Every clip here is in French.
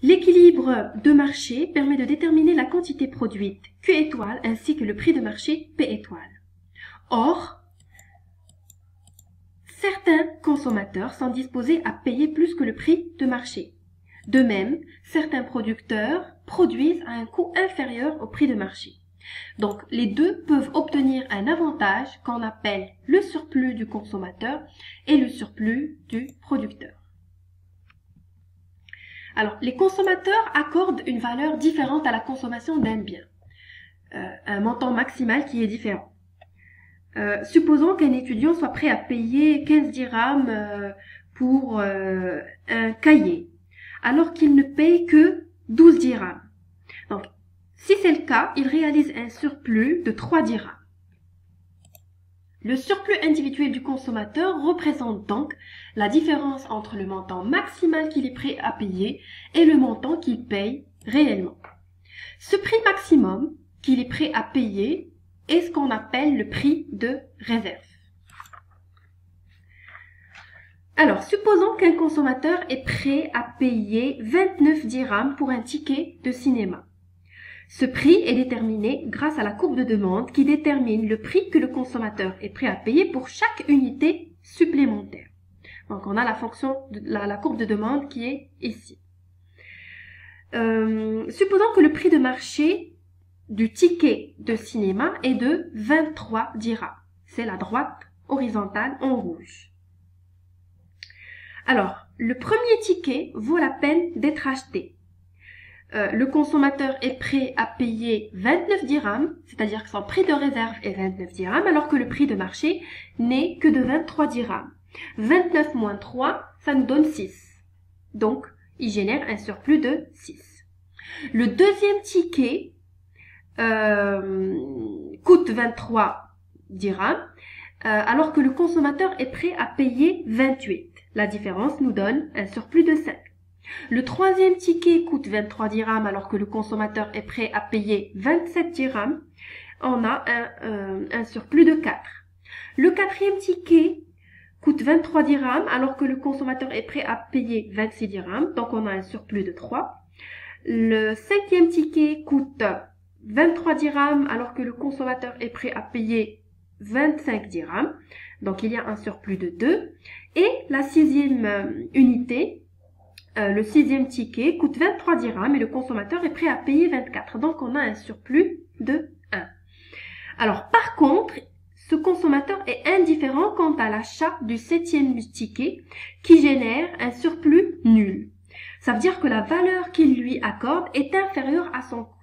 L'équilibre de marché permet de déterminer la quantité produite, Q étoile, ainsi que le prix de marché, P étoile. Or, certains consommateurs sont disposés à payer plus que le prix de marché. De même, certains producteurs produisent à un coût inférieur au prix de marché. Donc, les deux peuvent obtenir un avantage qu'on appelle le surplus du consommateur et le surplus du producteur. Alors, les consommateurs accordent une valeur différente à la consommation d'un bien, un montant maximal qui est différent. Supposons qu'un étudiant soit prêt à payer 15 dirhams pour un cahier, alors qu'il ne paye que 12 dirhams. Donc, si c'est le cas, il réalise un surplus de 3 dirhams. Le surplus individuel du consommateur représente donc la différence entre le montant maximal qu'il est prêt à payer et le montant qu'il paye réellement. Ce prix maximum qu'il est prêt à payer est ce qu'on appelle le prix de réserve. Alors, supposons qu'un consommateur est prêt à payer 29 dirhams pour un ticket de cinéma. Ce prix est déterminé grâce à la courbe de demande qui détermine le prix que le consommateur est prêt à payer pour chaque unité supplémentaire. Donc, on a la fonction de la courbe de demande qui est ici. Supposons que le prix de marché du ticket de cinéma est de 23 dirhams. C'est la droite horizontale en rouge. Alors, le premier ticket vaut la peine d'être acheté. Le consommateur est prêt à payer 29 dirhams, c'est-à-dire que son prix de réserve est 29 dirhams, alors que le prix de marché n'est que de 23 dirhams. 29 moins 3, ça nous donne 6. Donc, il génère un surplus de 6. Le deuxième ticket coûte 23 dirhams, alors que le consommateur est prêt à payer 28. La différence nous donne un surplus de 5. Le troisième ticket coûte 23 dirhams alors que le consommateur est prêt à payer 27 dirhams. On a un surplus de 4. Le quatrième ticket coûte 23 dirhams alors que le consommateur est prêt à payer 26 dirhams. Donc on a un surplus de 3. Le cinquième ticket coûte 23 dirhams alors que le consommateur est prêt à payer 25 dirhams. Donc il y a un surplus de 2. Et la sixième unité, le sixième ticket coûte 23 dirhams et le consommateur est prêt à payer 24. Donc, on a un surplus de 1. Alors, par contre, ce consommateur est indifférent quant à l'achat du septième ticket qui génère un surplus nul. Ça veut dire que la valeur qu'il lui accorde est inférieure à son coût.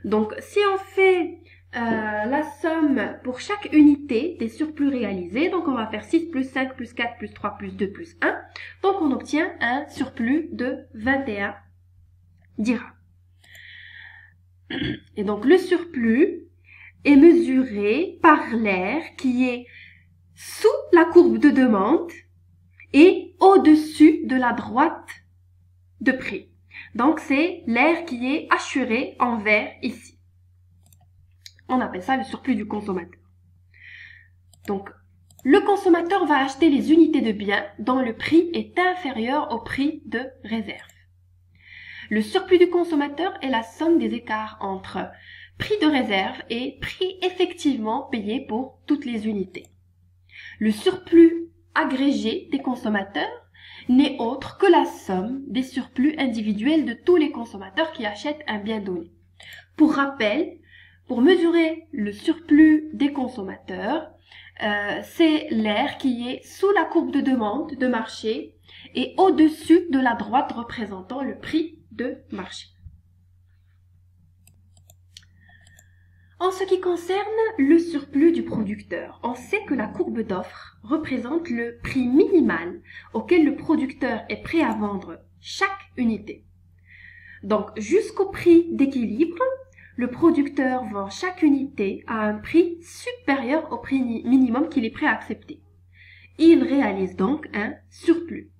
Donc, si on fait la somme pour chaque unité des surplus réalisés, donc on va faire 6 plus 5 plus 4 plus 3 plus 2 plus 1, donc on obtient un surplus de 21 dirhams. Et donc le surplus est mesuré par l'air qui est sous la courbe de demande et au-dessus de la droite de prix. Donc c'est l'air qui est assuré en vert ici. On appelle ça le surplus du consommateur. Donc, le consommateur va acheter les unités de biens dont le prix est inférieur au prix de réserve. Le surplus du consommateur est la somme des écarts entre prix de réserve et prix effectivement payé pour toutes les unités. Le surplus agrégé des consommateurs n'est autre que la somme des surplus individuels de tous les consommateurs qui achètent un bien donné. Pour rappel, pour mesurer le surplus des consommateurs, c'est l'air qui est sous la courbe de demande de marché et au-dessus de la droite représentant le prix de marché. En ce qui concerne le surplus du producteur, on sait que la courbe d'offre représente le prix minimal auquel le producteur est prêt à vendre chaque unité. Donc, jusqu'au prix d'équilibre, le producteur vend chaque unité à un prix supérieur au prix minimum qu'il est prêt à accepter. Il réalise donc un surplus.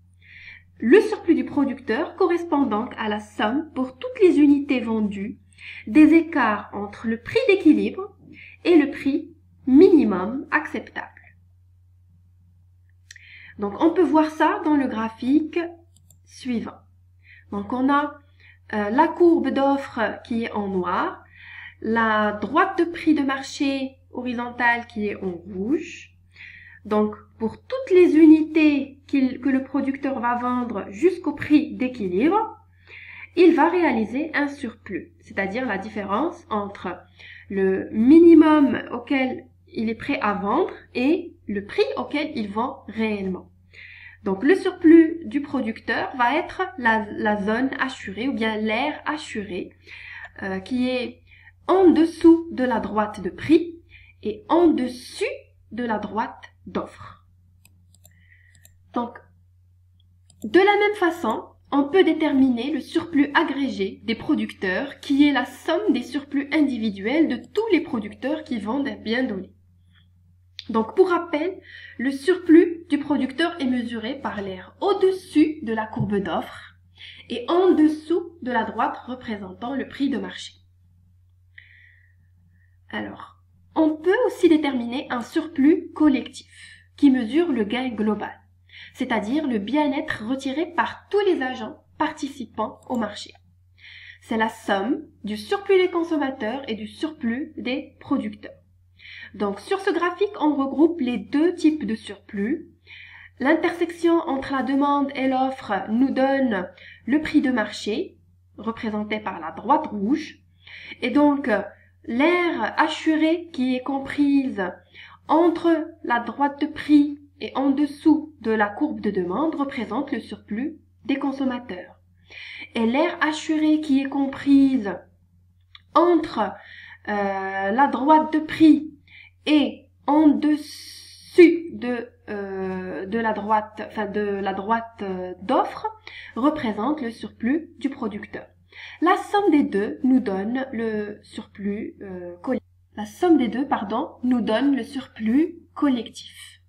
Le surplus du producteur correspond donc à la somme pour toutes les unités vendues des écarts entre le prix d'équilibre et le prix minimum acceptable. Donc on peut voir ça dans le graphique suivant. Donc on a la courbe d'offre qui est en noir, la droite de prix de marché horizontale qui est en rouge. Donc pour toutes les unités que le producteur va vendre jusqu'au prix d'équilibre, il va réaliser un surplus, c'est-à-dire la différence entre le minimum auquel il est prêt à vendre et le prix auquel il vend réellement. Donc le surplus du producteur va être la zone assurée ou bien l'aire assurée qui est en dessous de la droite de prix et en dessus de la droite d'offre. Donc de la même façon, on peut déterminer le surplus agrégé des producteurs qui est la somme des surplus individuels de tous les producteurs qui vendent un bien donné. Donc pour rappel, le surplus du producteur est mesuré par l'aire au-dessus de la courbe d'offre et en dessous de la droite représentant le prix de marché. Alors, on peut aussi déterminer un surplus collectif qui mesure le gain global, c'est-à-dire le bien-être retiré par tous les agents participants au marché. C'est la somme du surplus des consommateurs et du surplus des producteurs. Donc sur ce graphique, on regroupe les deux types de surplus. L'intersection entre la demande et l'offre nous donne le prix de marché, représenté par la droite rouge. Et donc, l'aire assurée qui est comprise entre la droite de prix et en dessous de la courbe de demande représente le surplus des consommateurs. Et l'aire assurée qui est comprise entre la droite de prix et en dessus de la droite d'offre représente le surplus du producteur. La somme des deux nous donne le surplus collectif. La somme des deux, nous donne le surplus collectif.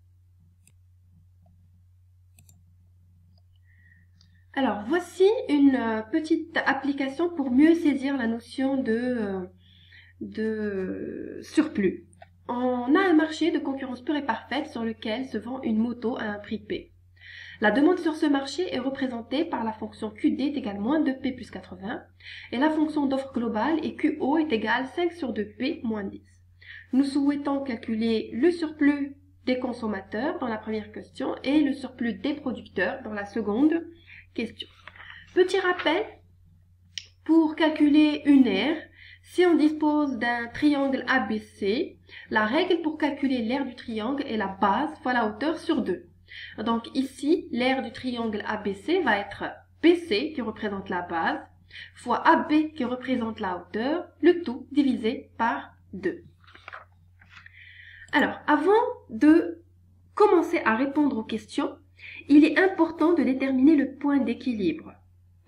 Alors, voici une petite application pour mieux saisir la notion de surplus. On a un marché de concurrence pure et parfaite sur lequel se vend une moto à un prix P. La demande sur ce marché est représentée par la fonction QD est égale moins 2P plus 80 et la fonction d'offre globale est QO est égale 5 sur 2P moins 10. Nous souhaitons calculer le surplus des consommateurs dans la première question et le surplus des producteurs dans la seconde question. Petit rappel, pour calculer une aire, si on dispose d'un triangle ABC, la règle pour calculer l'aire du triangle est la base fois la hauteur sur 2. Donc ici, l'aire du triangle ABC va être BC qui représente la base, fois AB qui représente la hauteur, le tout divisé par 2. Alors, avant de commencer à répondre aux questions, il est important de déterminer le point d'équilibre.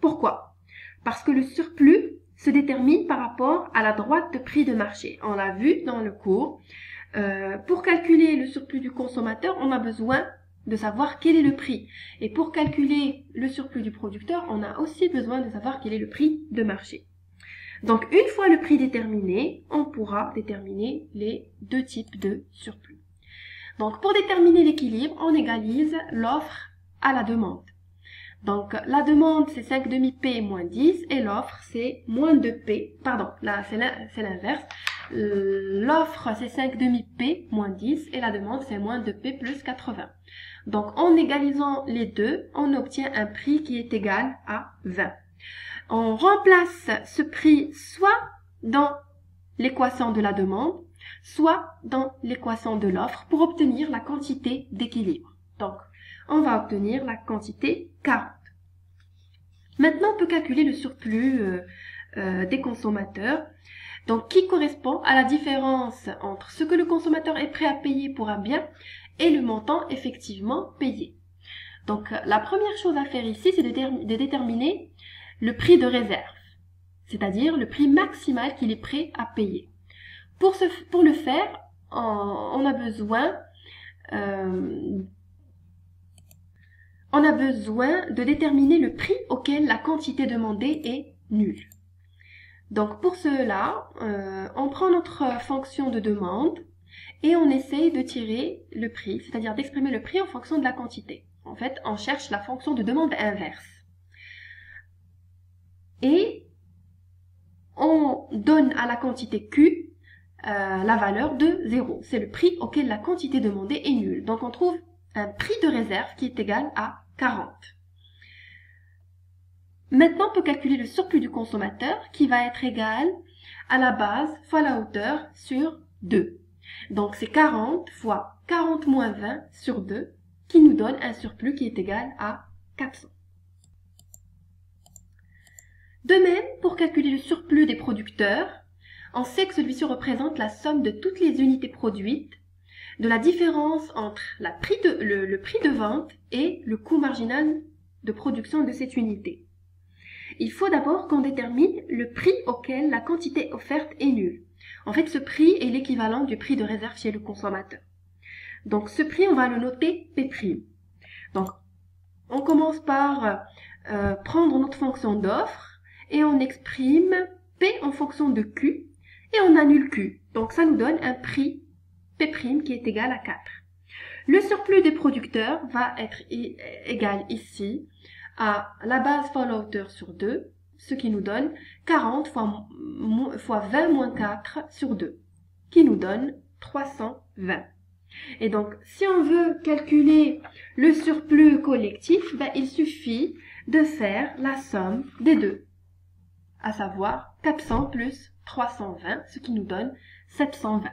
Pourquoi? Parce que le surplus se détermine par rapport à la droite de prix de marché. On l'a vu dans le cours. Pour calculer le surplus du consommateur, on a besoin de savoir quel est le prix. Et pour calculer le surplus du producteur, on a aussi besoin de savoir quel est le prix de marché. Donc, une fois le prix déterminé, on pourra déterminer les deux types de surplus. Donc, pour déterminer l'équilibre, on égalise l'offre à la demande. Donc, la demande, c'est 5 demi-P moins 10 et l'offre, c'est moins 2P. Pardon, là, c'est l'inverse. L'offre, c'est 5 demi-P moins 10 et la demande, c'est moins 2P plus 80. Donc, en égalisant les deux, on obtient un prix qui est égal à 20. On remplace ce prix soit dans l'équation de la demande, soit dans l'équation de l'offre pour obtenir la quantité d'équilibre. Donc, on va obtenir la quantité 40. Maintenant, on peut calculer le surplus des consommateurs, donc qui correspond à la différence entre ce que le consommateur est prêt à payer pour un bien et le montant effectivement payé. Donc, la première chose à faire ici, c'est de déterminer le prix de réserve, c'est-à-dire le prix maximal qu'il est prêt à payer. Pour le faire, on a besoin de déterminer le prix auquel la quantité demandée est nulle. Donc pour cela, on prend notre fonction de demande et on essaye de tirer le prix, c'est-à-dire d'exprimer le prix en fonction de la quantité. En fait, on cherche la fonction de demande inverse. donne à la quantité Q la valeur de 0. C'est le prix auquel la quantité demandée est nulle. Donc on trouve un prix de réserve qui est égal à 40. Maintenant, on peut calculer le surplus du consommateur qui va être égal à la base fois la hauteur sur 2. Donc c'est 40 fois 40 moins 20 sur 2 qui nous donne un surplus qui est égal à 400. De même, pour calculer le surplus des producteurs, on sait que celui-ci représente la somme de toutes les unités produites, de la différence entre le prix de vente et le coût marginal de production de cette unité. Il faut d'abord qu'on détermine le prix auquel la quantité offerte est nulle. En fait, ce prix est l'équivalent du prix de réserve chez le consommateur. Donc, ce prix, on va le noter P'. Donc, on commence par prendre notre fonction d'offre et on exprime P en fonction de Q et on annule Q. Donc, ça nous donne un prix P' qui est égal à 4. Le surplus des producteurs va être égal ici à la base fois la hauteur sur 2, ce qui nous donne 40 fois 20 moins 4 sur 2, qui nous donne 320. Et donc, si on veut calculer le surplus collectif, il suffit de faire la somme des deux, à savoir 400 plus 320, ce qui nous donne 720.